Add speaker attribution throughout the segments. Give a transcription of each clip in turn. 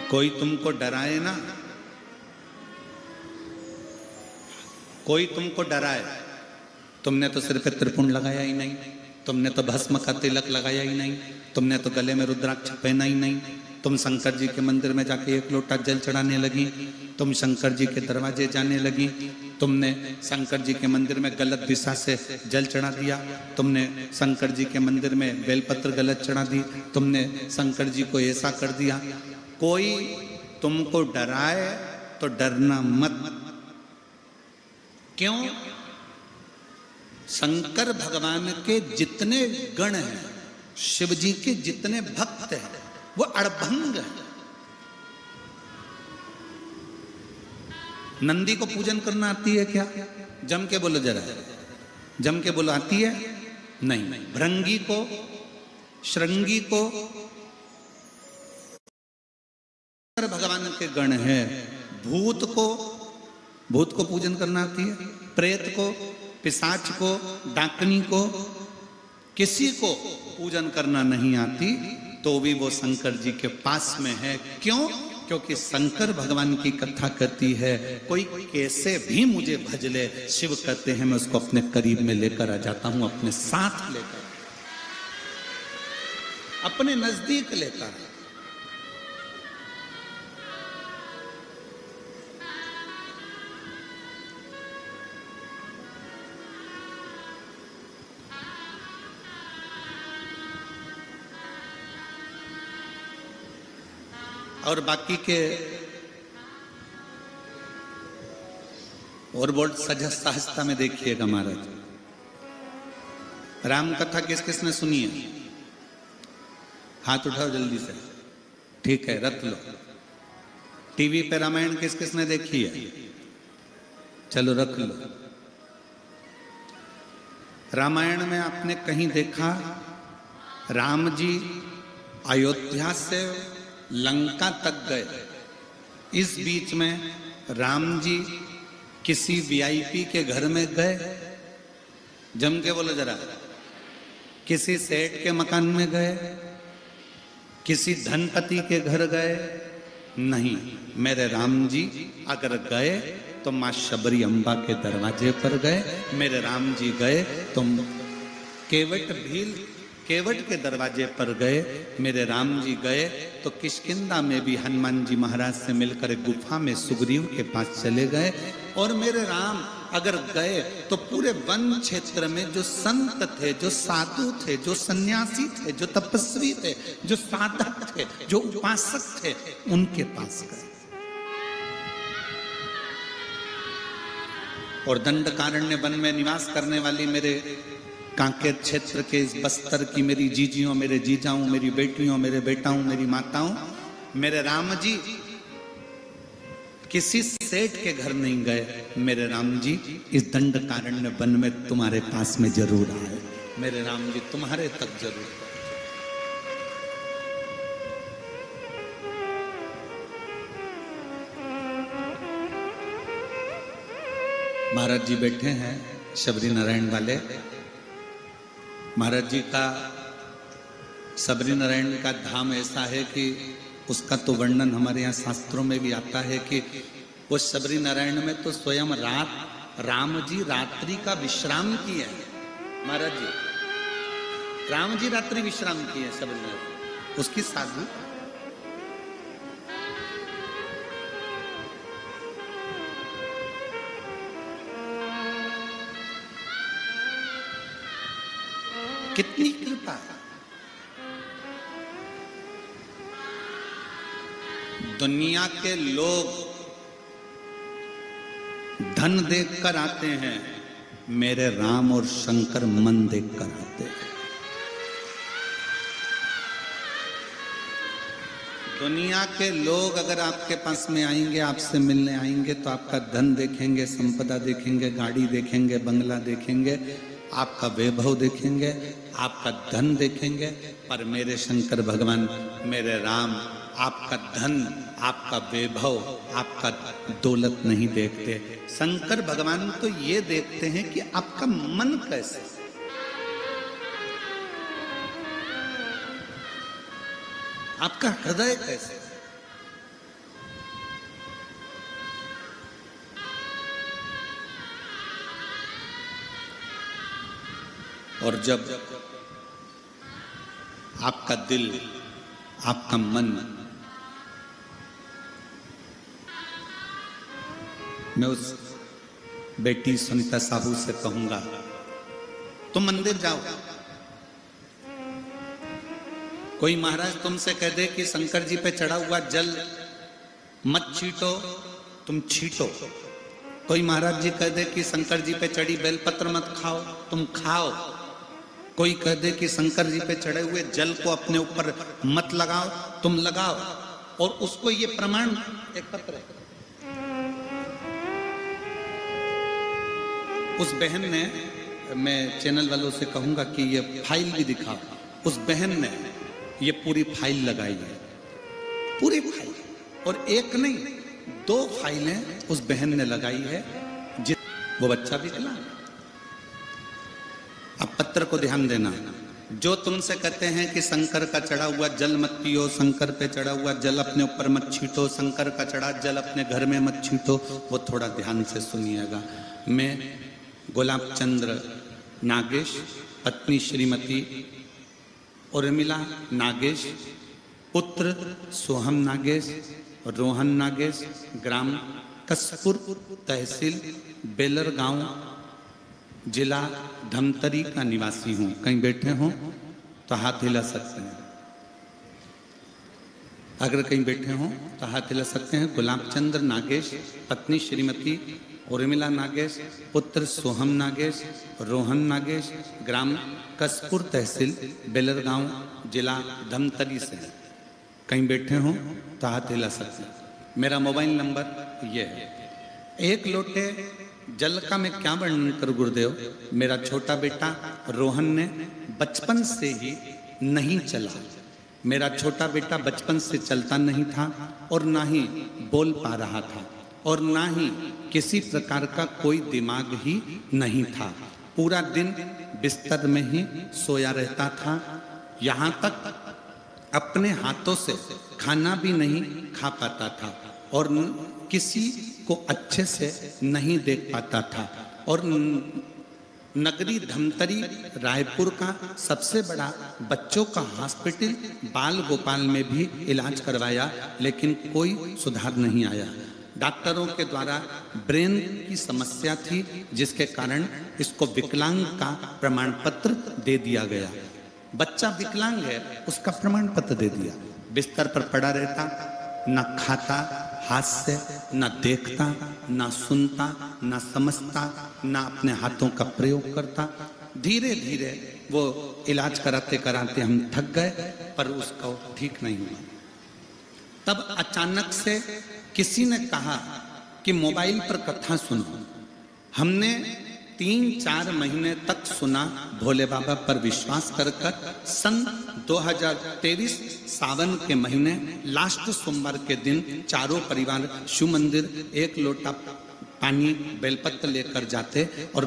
Speaker 1: कोई तुमको डराए ना, कोई तुमको डराए, तुमने तो सिर पे त्रिपुंड लगाया ही नहीं, तुमने तो भस्म का तिलक लगाया ही नहीं, तुमने तो गले में रुद्राक्ष पहना ही नहीं, तुम शंकर जी के मंदिर में जाके एक लोटा जल चढ़ाने लगी, तुम शंकर जी के दरवाजे जाने लगी, तुमने शंकर जी के मंदिर में गलत दिशा से जल चढ़ा दिया, तुमने शंकर जी के मंदिर में बेलपत्र गलत चढ़ा दी, तुमने शंकर जी को ऐसा कर दिया। कोई तुमको डराए तो डरना मत। क्यों? शंकर भगवान के जितने गण हैं, शिव जी के जितने भक्त हैं, वो अड़भंग है। नंदी को पूजन करना आती है क्या? जम के बोलो जरा, जम के बोलो आती है? नहीं। भृंगी को, श्रृंगी को भगवान के गण है। भूत को पूजन करना आती है? प्रेत को, पिशाच को, डाकनी को, किसी को पूजन करना नहीं आती, तो भी वो शंकर जी के पास में है। क्यों? क्योंकि शंकर भगवान की कथा कहती है, कोई कैसे भी मुझे भज ले, शिव कहते हैं मैं उसको अपने करीब में लेकर आ जाता हूं, अपने साथ लेकर, अपने नजदीक लेकर। और बाकी के और बोर्ड सहजता में देखिएगा महाराज, राम कथा किस किसने सुनी है? हाथ उठाओ जल्दी से। ठीक है, रख लो। टीवी पे रामायण किस किसने देखी है? चलो रख लो। रामायण में आपने कहीं देखा राम जी अयोध्या से लंका तक गए, इस बीच में राम जी किसी वीआईपी के घर में गए? जम के बोलो जरा। किसी सेठ के मकान में गए? किसी धनपति के घर गए? नहीं। मेरे राम जी अगर गए तो मां शबरी अम्बा के दरवाजे पर गए। मेरे राम जी गए तो केवट के दरवाजे पर गए। मेरे राम जी गए तो किष्किंधा में भी हनुमान जी महाराज से मिलकर गुफा में सुग्रीव के पास चले गए। और मेरे राम अगर गए तो पूरे वन क्षेत्र में जो संत थे, जो साधु थे, जो सन्यासी थे, जो तपस्वी थे, जो साधक थे, जो उपासक थे, उनके पास गए। और दंडकारण्य वन में निवास करने वाली मेरे कांकेर क्षेत्र के इस बस्तर की मेरी जीजियों, मेरे जीजाओं, मेरी बेटियों, मेरे बेटाओं, मेरी माताओं, मेरे राम जी किसी सेठ के घर नहीं गए। मेरे राम जी इस दंडकारण्य वन में तुम्हारे पास में जरूर आए। मेरे राम जी तुम्हारे तक जरूर। महाराज जी बैठे हैं शबरी नारायण वाले। महाराज जी का शबरी नारायण का धाम ऐसा है कि उसका तो वर्णन हमारे यहाँ शास्त्रों में भी आता है कि वो शबरी नारायण में तो स्वयं राम जी रात्रि का विश्राम किए हैं। महाराज जी राम जी रात्रि विश्राम किए शबरी नारायण, उसकी साधु कितनी कृपा है। दुनिया के लोग धन देखकर आते हैं, मेरे राम और शंकर मन देखकर आते हैं। दुनिया के लोग अगर आपके पास में आएंगे, आपसे मिलने आएंगे, तो आपका धन देखेंगे, संपदा देखेंगे, गाड़ी देखेंगे, बंगला देखेंगे, आपका वैभव देखेंगे, आपका धन देखेंगे। पर मेरे शंकर भगवान, मेरे राम आपका धन, आपका वैभव, आपका दौलत नहीं देखते। शंकर भगवान तो ये देखते हैं कि आपका मन कैसे, आपका हृदय कैसे। और जब आपका दिल, आपका मन, मैं उस बेटी सुनीता साहू से कहूंगा तुम मंदिर जाओ। कोई महाराज तुमसे कह दे कि शंकर जी पे चढ़ा हुआ जल मत छीटो, तुम छीटो। कोई महाराज जी कह दे कि शंकर जी पे चढ़ी बेलपत्र मत खाओ, तुम खाओ। कोई कह दे कि शंकर जी पे चढ़े हुए जल को अपने ऊपर मत लगाओ, तुम लगाओ। और उसको ये प्रमाण, एक पत्र है, उस बहन ने, मैं चैनल वालों से कहूंगा कि ये फाइल भी दिखाओ। उस बहन ने ये पूरी फाइल लगाई है, पूरी फाइल, और एक नहीं 2 फाइलें उस बहन ने लगाई है। वो बच्चा भी खिला। अब पत्र को ध्यान देना। जो तुमसे कहते हैं कि शंकर का चढ़ा हुआ जल मत पियो, शंकर पे चढ़ा हुआ जल अपने ऊपर मत छीटो, शंकर का चढ़ा जल अपने घर में मत छीटो, वो थोड़ा ध्यान से सुनिएगा। मैं गुलाब चंद्र नागेश, पत्नी श्रीमती उर्मिला नागेश, पुत्र सोहम नागेश, रोहन नागेश, ग्राम कसपुर, तहसील बेलर गांव, जिला धमतरी का निवासी हूं। कहीं बैठे हों तो हाथ हिला सकते हैं। अगर कहीं बैठे हों तो हाथ हिला सकते हैं। गुलाब चंद्र नागेश, पत्नी श्रीमती उर्मिला नागेश, पुत्र सोहम नागेश, रोहन नागेश, ग्राम कसपुर, तहसील बेलर गांव, जिला धमतरी से। कहीं बैठे हों तो हाथ हिला सकते हैं। मेरा मोबाइल नंबर ये है। एक लोटे जल का मैं क्या वर्णन करूं गुरुदेव। मेरा छोटा बेटा रोहन ने बचपन से ही नहीं चला। मेरा छोटा बेटा बचपन से चलता नहीं था और ना ही बोल पा रहा था और ना ही किसी प्रकार का कोई दिमाग ही नहीं था। पूरा दिन बिस्तर में ही सोया रहता था। यहाँ तक अपने हाथों से खाना भी नहीं खा पाता था और किसी को अच्छे से नहीं देख पाता था। और नगरी धमतरी रायपुर का सबसे बड़ा बच्चों का हॉस्पिटल बाल गोपाल में भी इलाज करवाया, लेकिन कोई सुधार नहीं आया। डॉक्टरों के द्वारा ब्रेन की समस्या थी, जिसके कारण इसको विकलांग का प्रमाण पत्र दे दिया गया। बच्चा विकलांग है, उसका प्रमाण पत्र दे दिया। बिस्तर पर पड़ा रहता, न खाता हाथ से, न देखता, न सुनता, न समझता, न अपने हाथों का प्रयोग करता। धीरे धीरे वो इलाज कराते कराते हम थक गए, पर उसका ठीक नहीं हुआ। तब अचानक से किसी ने कहा कि मोबाइल पर कथा सुनो। हमने 3-4 महीने तक सुना, भोले बाबा पर विश्वास कर सन 2023 सावन के महीने लास्ट सोमवार के दिन चारों परिवार शिव मंदिर 1 लोटा पानी बेलपत्र लेकर जाते और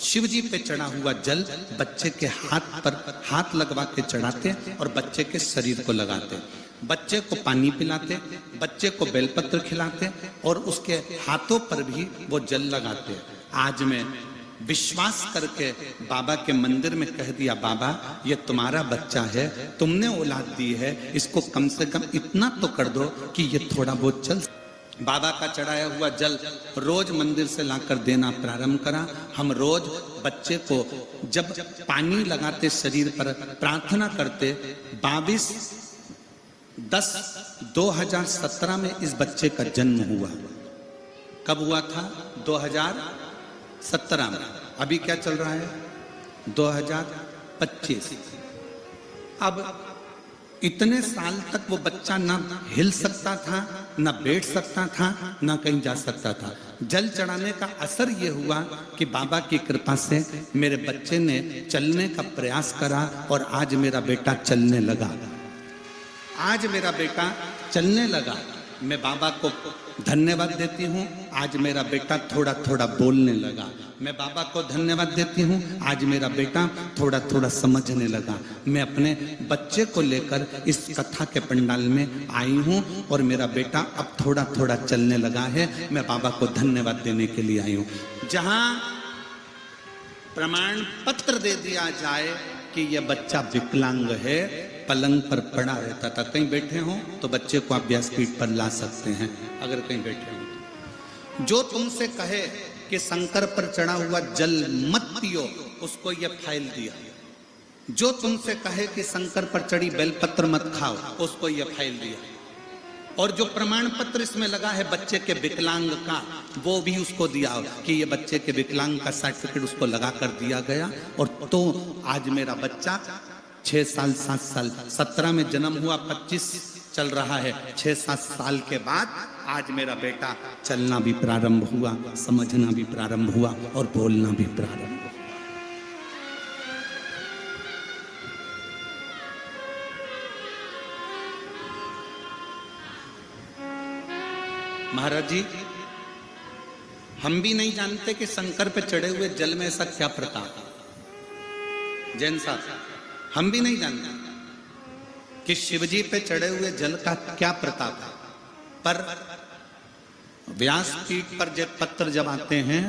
Speaker 1: शिव जी पे चढ़ा हुआ जल बच्चे के हाथ पर हाथ लगवा के चढ़ाते और बच्चे के शरीर को लगाते। बच्चे को पानी पिलाते, बच्चे को बेलपत्र खिलाते और उसके हाथों पर भी वो जल लगाते। आज मैं विश्वास करके बाबा के मंदिर में कह दिया, बाबा ये तुम्हारा बच्चा है, तुमने औलाद दी है, इसको कम से कम इतना तो कर दो कि ये थोड़ा बहुत चल। बाबा का चढ़ाया हुआ जल रोज मंदिर से लाकर देना प्रारंभ करा। हम रोज बच्चे को जब पानी लगाते शरीर पर, प्रार्थना करते। 22/10/2017 में इस बच्चे का जन्म हुआ। कब हुआ था? 2017 में। अभी क्या चल रहा है? 2025। अब इतने साल तक वो बच्चा ना हिल सकता था, ना बैठ सकता था, ना कहीं जा सकता था। जल चढ़ाने का असर ये हुआ कि बाबा की कृपा से मेरे बच्चे ने चलने का प्रयास करा और आज मेरा बेटा चलने लगा। आज मेरा बेटा चलने लगा। मैं बाबा को धन्यवाद देती हूँ, आज मेरा बेटा थोड़ा थोड़ा बोलने लगा। मैं बाबा को धन्यवाद देती हूँ, आज मेरा बेटा थोड़ा थोड़ा समझने लगा। मैं अपने बच्चे को लेकर इस कथा के पंडाल में आई हूँ और मेरा बेटा अब थोड़ा थोड़ा चलने लगा है। मैं बाबा को धन्यवाद देने के लिए आई हूँ। जहाँ प्रमाण पत्र दे दिया जाए कि यह बच्चा विकलांग है, पलंग पर पड़ा रहता था। कहीं बैठे हो तो बच्चे को आप व्यासपीठ पर ला सकते हैं, अगर कहीं बैठे हो तो। जो तुमसे कहे कि शंकर पर चढ़ा हुआ जल मत पियो, उसको यह फाइल दिया। जो तुमसे कहे कि शंकर पर चढ़ी बेलपत्र मत खाओ, उसको यह फाइल दिया। और जो प्रमाण पत्र इसमें लगा है बच्चे के विकलांग का, वो भी उसको दिया कि ये बच्चे के विकलांग का सर्टिफिकेट उसको लगा कर दिया गया। और तो आज मेरा बच्चा 6 साल 7 साल 17 में जन्म हुआ, 25 चल रहा है, 6-7 साल के बाद आज मेरा बेटा चलना भी प्रारंभ हुआ, समझना भी प्रारंभ हुआ और बोलना भी प्रारंभ हुआ। महाराज जी, हम भी नहीं जानते कि शंकर पे चढ़े हुए जल में ऐसा क्या प्रताप है। जैन साहब, हम भी नहीं जानते कि शिवजी पे चढ़े हुए जल का क्या प्रताप है। पर व्यासपीठ पर जब पत्र जब आते हैं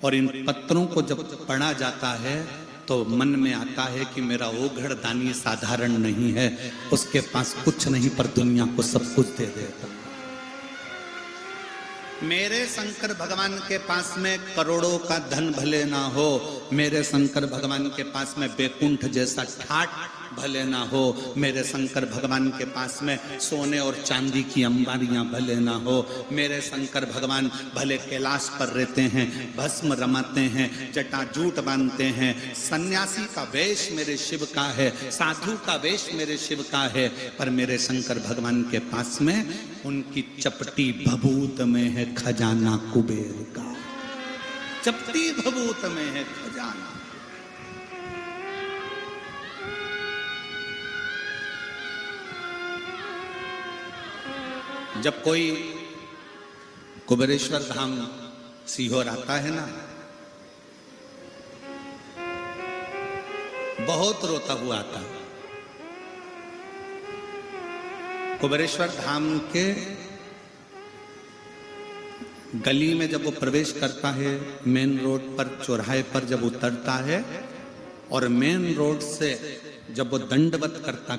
Speaker 1: और इन पत्रों को जब पढ़ा जाता है तो मन में आता है कि मेरा ओघड़ दानी साधारण नहीं है, उसके पास कुछ नहीं पर दुनिया को सब कुछ दे देता। मेरे शंकर भगवान के पास में करोड़ों का धन भले ना हो, मेरे शंकर भगवान के पास में बैकुंठ जैसा ठाट भले ना हो, मेरे शंकर भगवान के पास में सोने और चांदी की अंबारियां भले ना हो, मेरे शंकर भगवान भले कैलाश पर रहते हैं, भस्म रमाते हैं, जटाजूट बांधते हैं, सन्यासी का वेश मेरे शिव का है, साधु का वेश मेरे शिव का है, पर मेरे शंकर भगवान के पास में उनकी चपटी भभूत में है खजाना कुबेर का। चपटी भभूत में है खजाना। जब कोई कुबेरेश्वर धाम सीहोर आता है ना, बहुत रोता हुआ आता। कुबेरेश्वर धाम के गली में जब वो प्रवेश करता है, मेन रोड पर चौराहे पर जब उतरता है और मेन रोड से जब वो दंडवत करता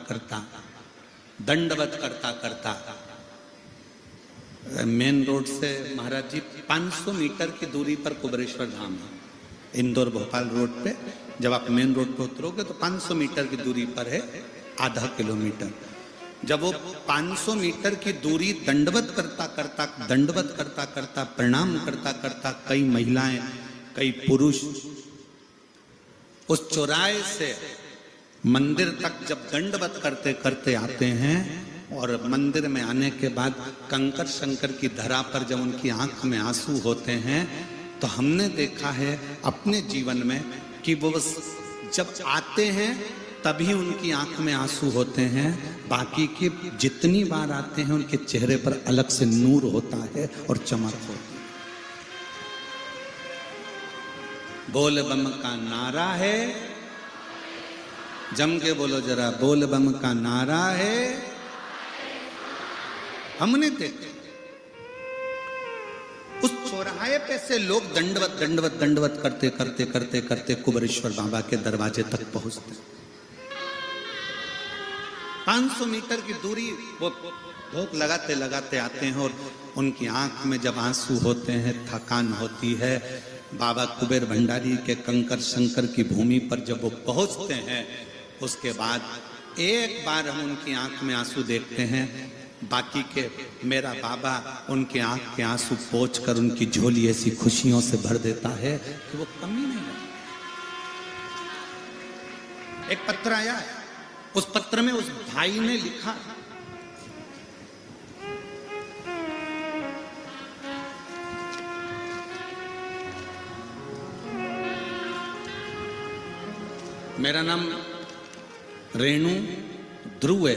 Speaker 1: मेन रोड से महाराज जी 500 मीटर की दूरी पर कुबेरेश्वर धाम है। इंदौर भोपाल रोड पे जब आप मेन रोड पे उतरोगे तो 500 मीटर की दूरी पर है, आधा किलोमीटर। जब वो 500 मीटर की दूरी दंडवत करता प्रणाम करता कई महिलाएं कई पुरुष उस चौराहे से मंदिर तक जब दंडवत करते करते आते हैं और मंदिर में आने के बाद कंकर शंकर की धरा पर जब उनकी आंख में आंसू होते हैं तो हमने देखा है अपने जीवन में कि वो जब आते हैं तभी उनकी आंख में आंसू होते हैं, बाकी की जितनी बार आते हैं उनके चेहरे पर अलग से नूर होता है और चमक होती है। बोल बम का नारा है, जम के बोलो जरा, बोल बम का नारा है। हमने देखा उस चौराहे पे से लोग दंडवत करते कुबेरेश्वर बाबा के दरवाजे तक पहुंचते। 500 मीटर की दूरी वो भोग लगाते आते हैं और उनकी आंख में जब आंसू होते हैं, थकान होती है, बाबा कुबेर भंडारी के कंकर शंकर की भूमि पर जब वो पहुंचते हैं, उसके बाद एक बार हम उनकी आंख में आंसू देखते हैं, बाकी के मेरा बाबा उनके आंख के आंसू पोंछ कर उनकी झोली ऐसी खुशियों से भर देता है कि वो कमी नहीं है। एक पत्र आया है, उस पत्र में उस भाई ने लिखा, मेरा नाम रेणु ध्रुव है,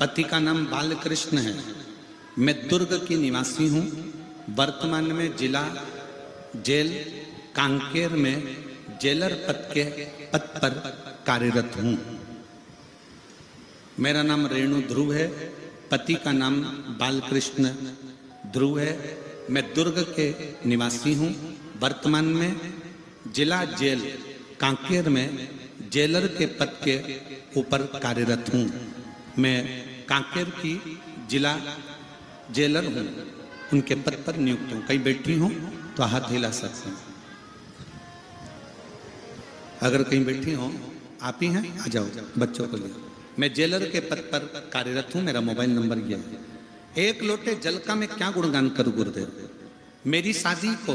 Speaker 1: पति का नाम बालकृष्ण है, मैं दुर्ग की निवासी हूं, वर्तमान में जिला जेल कांकेर में जेलर पद पर कार्यरत हूं। मेरा नाम रेणु ध्रुव है, पति का नाम बालकृष्ण ध्रुव है, मैं दुर्ग के निवासी हूं, वर्तमान में जिला जेल कांकेर में जेलर के पद के ऊपर कार्यरत हूँ। मैं कांकेर की जिला जेलर हूँ, उनके पद पर नियुक्त हूँ। कहीं बैठी हूँ तो हाथ हिला सकते हैं। अगर कहीं बैठी हो, आप ही हैं, आ जाओ बच्चों को लिए। मैं जेलर के पद पर कार्यरत हूँ, मेरा मोबाइल नंबर ये है। एक लोटे जल का मैं क्या गुणगान करूं गुरुदेव। मेरी शादी को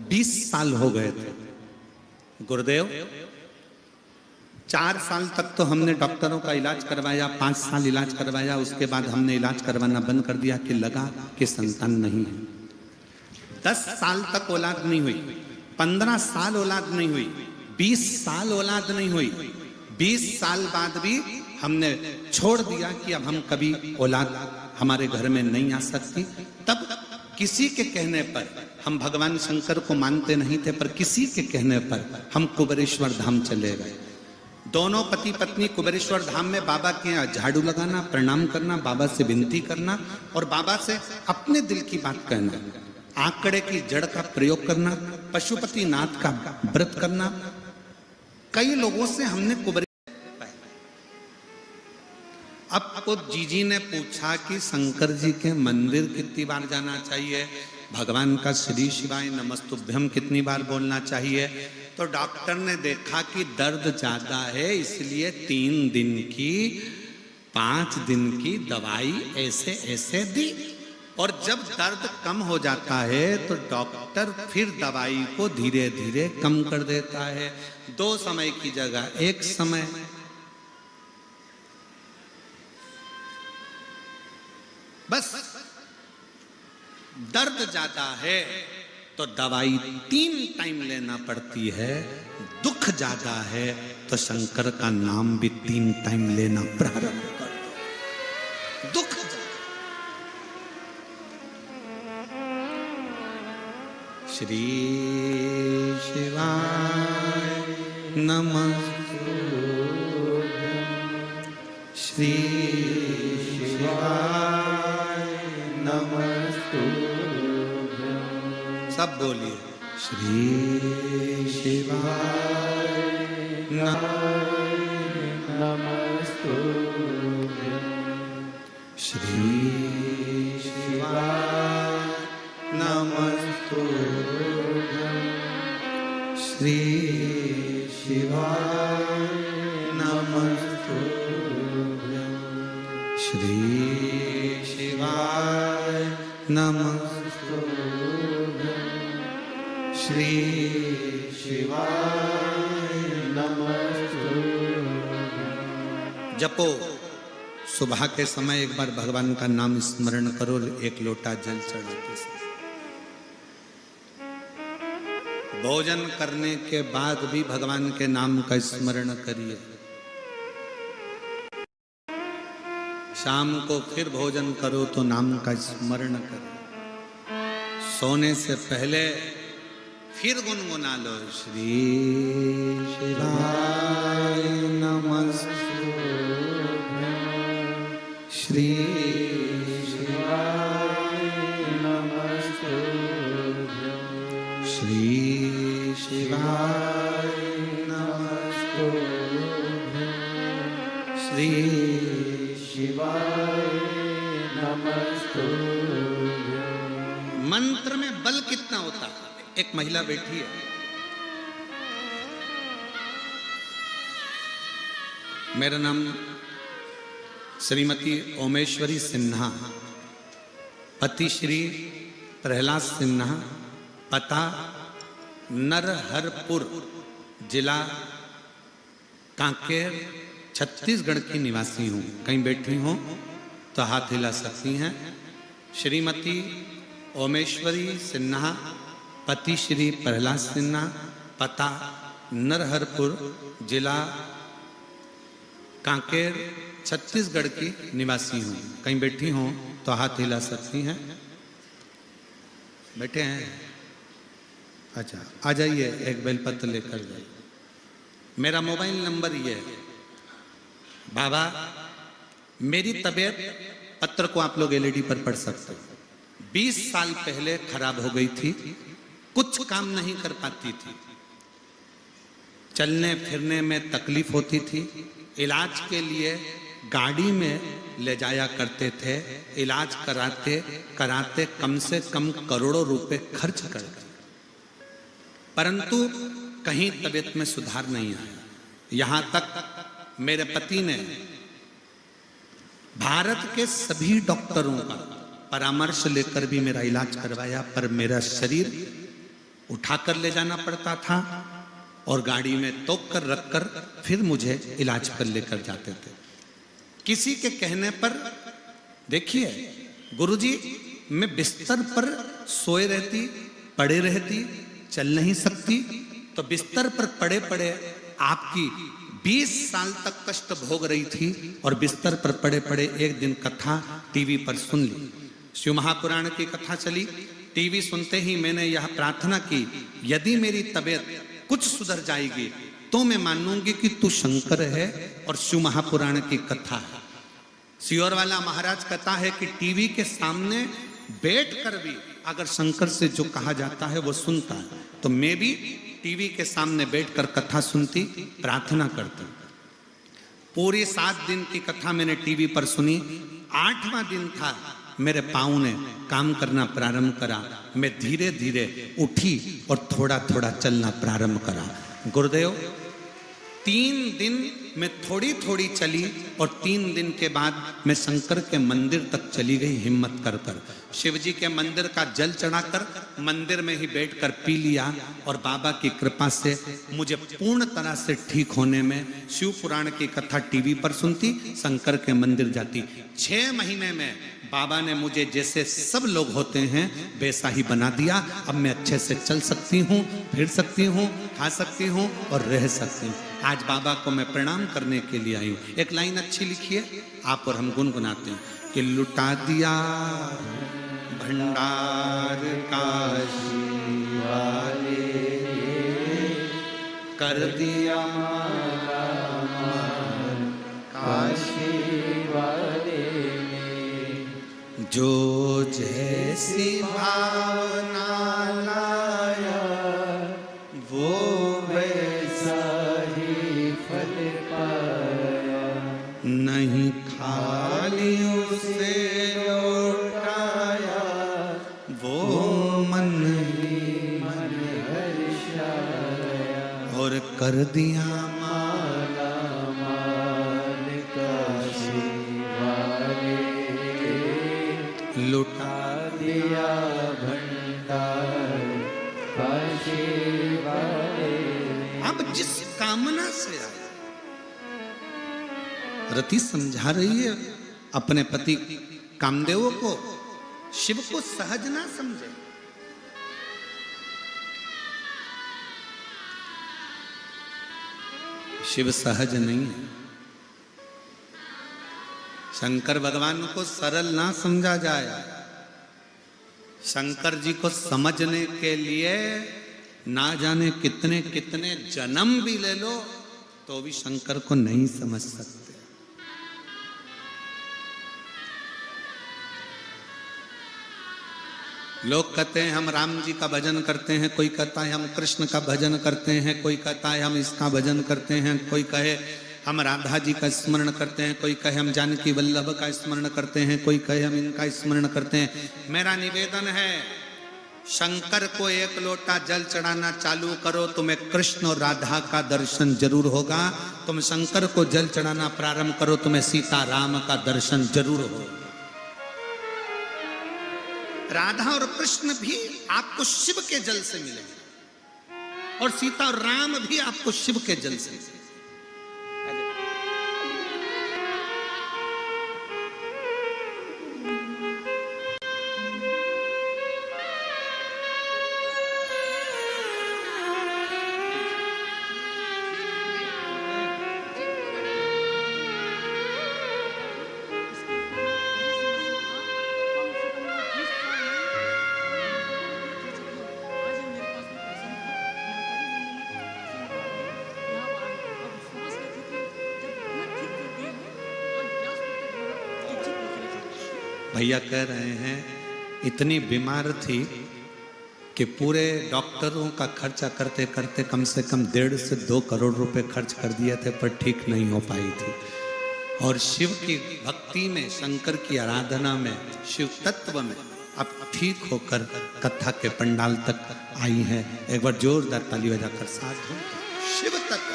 Speaker 1: 20 साल हो गए थे गुरुदेव। 4 साल तक तो हमने डॉक्टरों का इलाज करवाया, 5 साल इलाज करवाया, उसके बाद हमने इलाज करवाना बंद कर दिया कि लगा कि संतान नहीं है। 10 साल तक औलाद नहीं हुई, 15 साल औलाद नहीं हुई, 20 साल औलाद नहीं हुई। 20 साल बाद भी हमने छोड़ दिया कि अब हम कभी औलाद हमारे घर में नहीं आ सकती। तब किसी के कहने पर, हम भगवान शंकर को मानते नहीं थे, पर किसी के कहने पर हम कुबेरेश्वर धाम चले गए। दोनों पति पत्नी कुबेरेश्वर धाम में बाबा के यहाँ झाड़ू लगाना, प्रणाम करना, बाबा से विनती करना और बाबा से अपने दिल की बात कहना, आंकड़े की जड़ का प्रयोग करना, पशुपति नाथ का व्रत करना। कई लोगों से हमने कुबेर। अब तो जीजी ने पूछा कि शंकर जी के मंदिर कितनी बार जाना चाहिए, भगवान का श्री शिवाय नमस्तुभ्यम कितनी बार बोलना चाहिए। तो डॉक्टर ने देखा कि दर्द ज्यादा है, इसलिए 3 दिन की 5 दिन की दवाई ऐसे ऐसे दी। और जब दर्द कम हो जाता है तो डॉक्टर फिर दवाई को धीरे धीरे कम कर देता है। 2 समय की जगह 1 समय। बस दर्द ज्यादा है तो दवाई 3 टाइम लेना पड़ती है, दुख ज्यादा है तो शंकर का नाम भी 3 टाइम लेना प्रारंभ कर दो। दुख ज्यादा। श्री शिवाय नमस्तुभ्यं, श्री शिवाय सब बोलिए। श्री शिवाय नमस्तुभ्यं, श्री शिवाय नमस्तुभ्यं, श्री शिवाय नमस्तुभ्यं, श्री शिवाय नमस्तुभ्यं, श्री शिवाय नमस्तुभ्यं। जपो। सुबह के समय एक बार भगवान का नाम स्मरण करो, 1 लोटा जल चढ़ाते समय। भोजन करने के बाद भी भगवान के नाम का स्मरण करिए। शाम को फिर भोजन करो तो नाम का स्मरण करो। सोने से पहले फिर गुनगुना लो, श्री शिवाय नमस्तुभ्यं, श्री शिवाय नमस्तुभ्यं, श्री शिवाय नमस्तुभ्यं, श्री शिवाय नमस्तुभ्यं। मंत्र में बल कितना होता है। एक महिला बैठी है, मेरा नाम श्रीमती ओमेश्वरी सिन्हा, पति श्री प्रहलाद सिन्हा, पता नरहरपुर, जिला कांकेर, छत्तीसगढ़ की निवासी हूँ। कहीं बैठी हूँ तो हाथ हिला सकती हैं। श्रीमती ओमेश्वरी सिन्हा, पति श्री प्रहलाद सिन्हा, पता नरहरपुर, जिला कांकेर, छत्तीसगढ़ की निवासी हूँ। कहीं बैठी हूँ तो हाथ हिला सकती हैं। बैठे हैं? अच्छा, आ जाइए, एक बेलपत्र लेकर जाइए। मेरा मोबाइल नंबर ये है। बाबा, मेरी तबीयत, पत्र को आप लोग एलईडी पर पढ़ सकते हो, 20 साल पहले खराब हो गई थी, कुछ काम नहीं कर पाती थी। चलने फिरने में तकलीफ होती थी। इलाज के लिए गाड़ी में ले जाया करते थे। इलाज कराते कराते कम से कम करोड़ों रुपए खर्च कर दिए, परंतु कहीं तबीयत में सुधार नहीं आया। यहां तक मेरे पति ने भारत के सभी डॉक्टरों का परामर्श लेकर भी मेरा इलाज करवाया, पर मेरा शरीर उठाकर ले जाना पड़ता था और गाड़ी में तोप कर रखकर फिर मुझे इलाज कर लेकर जाते थे। किसी के कहने पर, देखिए गुरुजी, मैं बिस्तर पर सोए रहती, पड़े रहती, चल नहीं सकती, तो बिस्तर पर पड़े पड़े आपकी 20 साल तक कष्ट भोग रही थी और बिस्तर पर पड़े पड़े एक दिन कथा टीवी पर सुन ली। शिव महापुराण की कथा चली। टीवी सुनते ही मैंने यह प्रार्थना की, यदि मेरी तबीयत कुछ सुधर जाएगी तो मैं मानूंगी कि तू शंकर है और शिव महापुराण की कथा है। सियोर वाला महाराज कहता है कि टीवी के सामने बैठकर भी अगर शंकर से जो कहा जाता है वो सुनता है, तो मैं भी टीवी के सामने बैठकर कथा सुनती, प्रार्थना करती। पूरी 7 दिन की कथा मैंने टीवी पर सुनी। 8वां दिन था, मेरे पाँव ने काम करना प्रारंभ करा। मैं धीरे धीरे उठी और थोड़ा थोड़ा चलना प्रारंभ करा। गुरुदेव, 3 दिन मैं थोड़ी थोड़ी चली और 3 दिन के बाद मैं शंकर के मंदिर तक चली गई हिम्मत कर कर। शिव जी के मंदिर का जल चढ़ाकर मंदिर में ही बैठकर पी लिया और बाबा की कृपा से मुझे पूर्ण तरह से ठीक होने में, शिव पुराण की कथा टीवी पर सुनती, शंकर के मंदिर जाती। 6 महीने में बाबा ने मुझे जैसे सब लोग होते हैं वैसा ही बना दिया। अब मैं अच्छे से चल सकती हूँ, फिर सकती हूँ, खा सकती हूँ और रह सकती हूँ। आज बाबा को मैं प्रणाम करने के लिए आई हूँ। एक लाइन अच्छी लिखी है, आप और हम गुनगुनाते हैं कि लुटा दिया भंडार काशी वाले, कर दिया काशी वाले, जो जैसी भावना लाया वो वैसा ही फल पाया। नहीं खाली उसे लौटाया, वो मन ही मन हर्षाया, और कर दिया माला माल काशी वाले, लुटा दिया भंडार काशी वाले। अब जिस कामना से आए, रति समझा रही है अपने पति कामदेव को, शिव को सहज ना समझे। शिव सहज नहीं है। शंकर भगवान को सरल ना समझा जाए। शंकर जी को समझने के लिए ना जाने कितने कितने जन्म भी ले लो तो भी शंकर को नहीं समझ सकते। लोग कहते हैं हम राम जी का भजन करते हैं, कोई कहता है हम कृष्ण का भजन करते हैं, कोई कहता है हम इसका भजन करते हैं, कोई कहे हम राधा जी का स्मरण करते हैं, कोई कहे हम जानकी वल्लभ का स्मरण करते हैं, कोई कहे हम इनका स्मरण करते हैं। मेरा निवेदन है, शंकर को 1 लोटा जल चढ़ाना चालू करो, तुम्हें कृष्ण और राधा का दर्शन जरूर होगा। तुम शंकर को जल चढ़ाना प्रारंभ करो, तुम्हें सीता राम का दर्शन जरूर होगा। राधा और कृष्ण भी आपको शिव के जल से मिलेंगे और सीता और राम भी आपको शिव के जल से मिलेंगे। भैया कह रहे हैं इतनी बीमार थी कि पूरे डॉक्टरों का खर्चा करते करते कम से कम 1.5 से 2 करोड़ रुपए खर्च कर दिए थे, पर ठीक नहीं हो पाई थी। और शिव की भक्ति में, शंकर की आराधना में, शिव तत्व में अब ठीक होकर कथा के पंडाल तक आई है। एक बार जोरदार ताली बजाकर साथ हो। शिव तत्व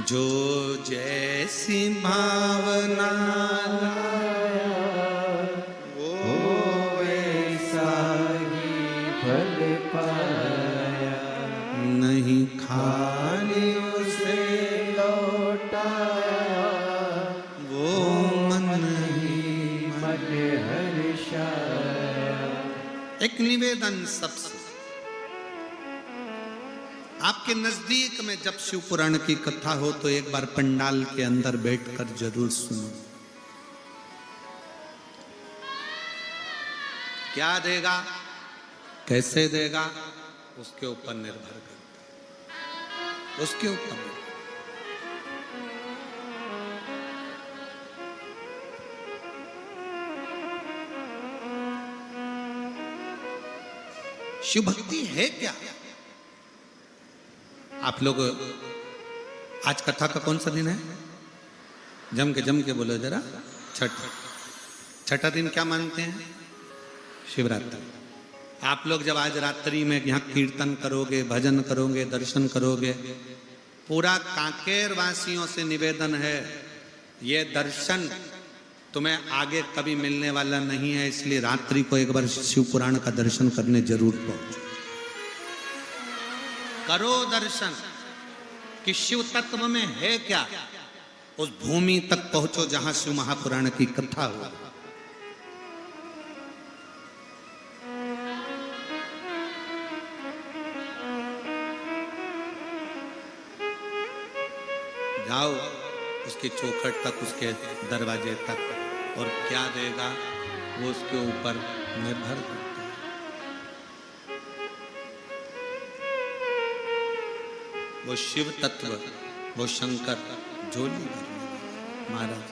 Speaker 1: जो जैसी भावना वो वैसा ही फल पाया, नहीं खाली उसे लौटाया, वो मन ही मन हर्षाया। एक निवेदन सबसे, आपके नजदीक में जब शिव पुराण की कथा हो तो एक बार पंडाल के अंदर बैठकर जरूर सुनो। क्या देगा, कैसे देगा, उसके ऊपर निर्भर करता है, उसके ऊपर। शिव भक्ति है क्या? आप लोग आज कथा का कौन सा दिन है? जम के बोलो जरा। छठा दिन क्या मानते हैं? शिवरात्रि। आप लोग जब आज रात्रि में यहाँ कीर्तन करोगे, भजन करोगे, दर्शन करोगे, पूरा कांकेर वासियों से निवेदन है, ये दर्शन तुम्हें आगे कभी मिलने वाला नहीं है, इसलिए रात्रि को एक बार शिव पुराण का दर्शन करने जरूर पहुंचो। करो दर्शन कि शिव तत्व में है क्या। उस भूमि तक पहुंचो जहां शिव महापुराण की कथा हो। जाओ उसकी चौखट तक, उसके दरवाजे तक, और क्या देगा वो उसके ऊपर निर्भर करता है। वो शिव तत्व, वो शंकर झोली भरने महाराज।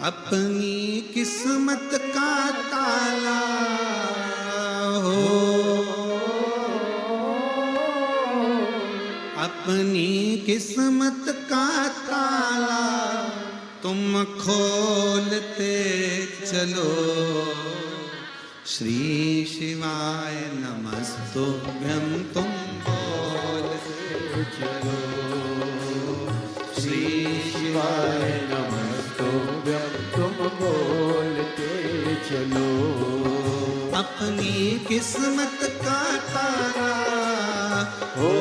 Speaker 1: अपनी किस्मत का ताला हो, अपनी किस्मत का ताला तुम खोलते चलो। श्री शिवाय नमस्तुभ्यं तुम बोलते चलो। श्री शिवाय नमस्तुभ्यं तुम बोलते चलो। अपनी किस्मत का तारा हो,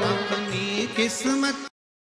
Speaker 1: अपनी किस्मत